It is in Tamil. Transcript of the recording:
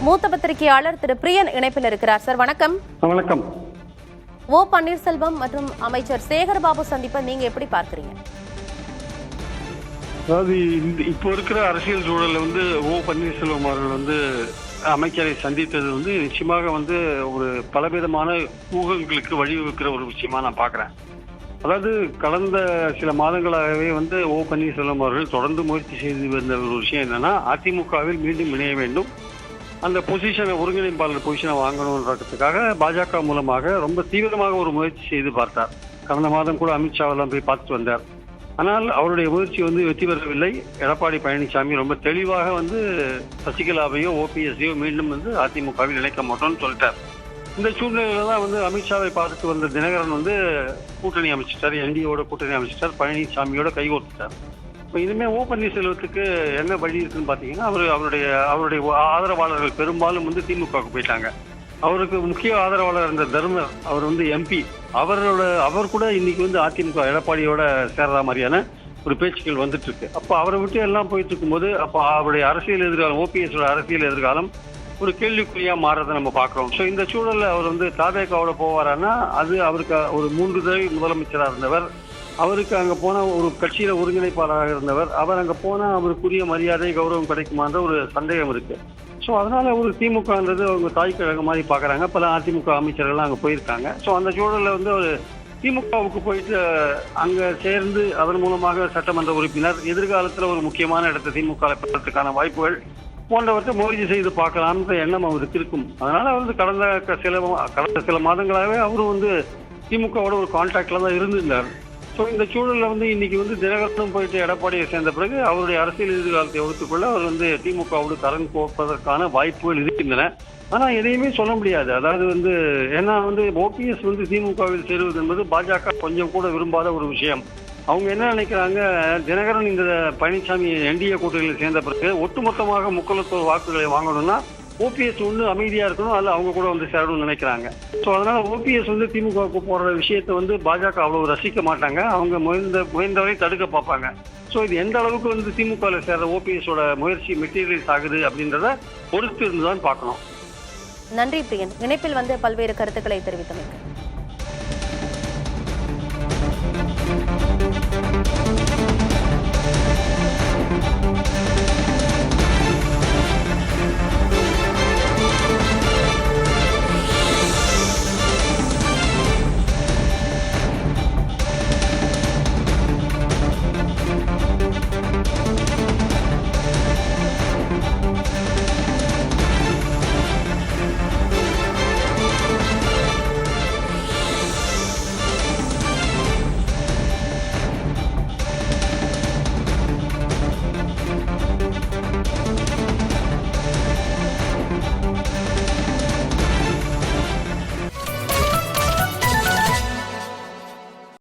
மூத்த பத்திரிகையாளர் திரு பிரியன் இணைப்பில் இருக்கிறார். சார் வணக்கம். வணக்கம். ஓ பன்னீர்செல்வம் மற்றும் அமைச்சர் சேகர்பாபு சந்திப்பை நீங்க எப்படி பார்க்கிறீங்க? அதாவது இப்போ இருக்கிற அரசியல் சூழல்ல ஓ பன்னீர்செல்வம் அவர்கள் அமைச்சரை சந்தித்தது நிச்சயமாக ஒரு பலவிதமான ஊகங்களுக்கு வழிவகுக்கிற ஒரு விஷயமா நான் பார்க்கிறேன். அதாவது கடந்த சில மாதங்களாகவே ஓ பன்னீர்செல்வம் அவர்கள் தொடர்ந்து முயற்சி செய்து வந்த ஒரு விஷயம் என்னன்னா, அதிமுகவில் மீண்டும் இணைய வேண்டும், அந்த பொசிஷனை ஒருங்கிணைப்பாளர் பொசிஷனை வாங்கணுன்றதுக்காக பாஜக மூலமாக ரொம்ப தீவிரமாக ஒரு முயற்சி செய்து பார்த்தார். கடந்த மாதம் கூட அமித்ஷாவெல்லாம் போய் பார்த்துட்டு வந்தார். ஆனால் அவருடைய முயற்சி வெற்றி பெறவில்லை. எடப்பாடி பழனிசாமி ரொம்ப தெளிவாக சசிகலாவையோ ஓபிஎஸ்ஸையோ மீண்டும் அதிமுகவில் இணைக்க மாட்டோம்னு சொல்லிட்டார். இந்த சூழ்நிலையில தான் அமித்ஷாவை பார்த்துட்டு வந்த தினகரன் கூட்டணி அமைச்சிட்டார், என்டியோட கூட்டணி அமைச்சிட்டார், பழனிசாமியோட கைகோர்த்துட்டார். இப்போ இனிமேல் ஓ பன்னீர்செல்வத்துக்கு என்ன வழி இருக்குன்னு பார்த்தீங்கன்னா, அவருடைய ஆதரவாளர்கள் பெரும்பாலும் திமுகவுக்கு போயிட்டாங்க. அவருக்கு முக்கிய ஆதரவாளர் இருந்த தர்மர், அவர் எம்பி, அவர் கூட இன்னைக்கு அதிமுக எடப்பாடியோட சேர்ற மாதிரியான ஒரு பேச்சுக்கள் வந்துட்டு இருக்கு. அப்போ அவரை விட்டு எல்லாம் போயிட்டு இருக்கும்போது அப்போ அவருடைய அரசியல் எதிர்காலம், ஓபிஎஸோட அரசியல் எதிர்காலம் ஒரு கேள்விக்குறியா மாறதை நம்ம பார்க்கிறோம். ஸோ இந்த சூழல்ல அவர் தாவேகாவோட போவாரான்னா, அது அவருக்கு ஒரு 3 தடவை முதலமைச்சராக இருந்தவர், அவருக்கு அங்கே போன ஒரு கட்சியில ஒருங்கிணைப்பாளராக இருந்தவர், அவர் அங்கே போனால் அவருக்குரிய மரியாதை கௌரவம் கிடைக்குமான்ற ஒரு சந்தேகம் இருக்கு. ஸோ அதனால ஒரு திமுகன்றது அவங்க தாய் கழகம் மாதிரி பார்க்குறாங்க. பல அதிமுக அமைச்சர்கள்லாம் அங்கே போயிருக்காங்க. ஸோ அந்த சூழலில் ஒரு திமுகவுக்கு போயிட்டு அங்கே சேர்ந்து அதன் மூலமாக சட்டமன்ற உறுப்பினர், எதிர்காலத்தில் ஒரு முக்கியமான இடத்தை திமுக பெறத்துக்கான வாய்ப்புகள் போன்றவற்றை முயற்சி செய்து பார்க்கலாம்ன்ற எண்ணம் அவருக்கு இருக்கும். அதனால கடந்த சில மாதங்களாகவே அவரும் திமுகவோட ஒரு கான்டாக்ட்ல தான் இருந்திருந்தார். ஸோ இந்த சூழலில் இன்னைக்கு தினகரனும் போயிட்டு எடப்பாடியை சேர்ந்த பிறகு அவருடைய அரசியல் எதிர்காலத்தை வகுத்துக்கொள்ள அவர் திமுகவோடு கடன் கோப்பதற்கான வாய்ப்புகள் இருக்கின்றன. ஆனால் எதையுமே சொல்ல முடியாது. அதாவது ஏன்னா ஓபிஎஸ் திமுகவில் சேருவது என்பது பாஜக கொஞ்சம் கூட விரும்பாத ஒரு விஷயம். அவங்க என்ன நினைக்கிறாங்க, தினகரன் இந்த பழனிசாமி என்டிஏ கூட்டணியில் சேர்ந்த பிறகு ஒட்டுமொத்தமாக முக்கலத்தோர் வாக்குகளை வாங்கணும்னா ஓபிஎஸ் அமைதியா இருக்கணும், அதில் அவங்க கூட சேரணும்னு நினைக்கிறாங்க. ஸோ அதனால ஓபிஎஸ் திமுகவுக்கு போற விஷயத்தை பாஜக அவ்வளவு ரசிக்க மாட்டாங்க. அவங்க முயன்றவரை தடுக்க பார்ப்பாங்க. ஸோ இது எந்த அளவுக்கு திமுகவில் சேர்ற ஓபிஎஸோட முயற்சி மெட்டீரியலைஸ் ஆகுது அப்படின்றத பொறுத்து இருந்துதான் பார்க்கணும். நன்றி பிரியன். இணைப்பில் பல்வேறு கருத்துக்களை தெரிவித்தமைக்கு.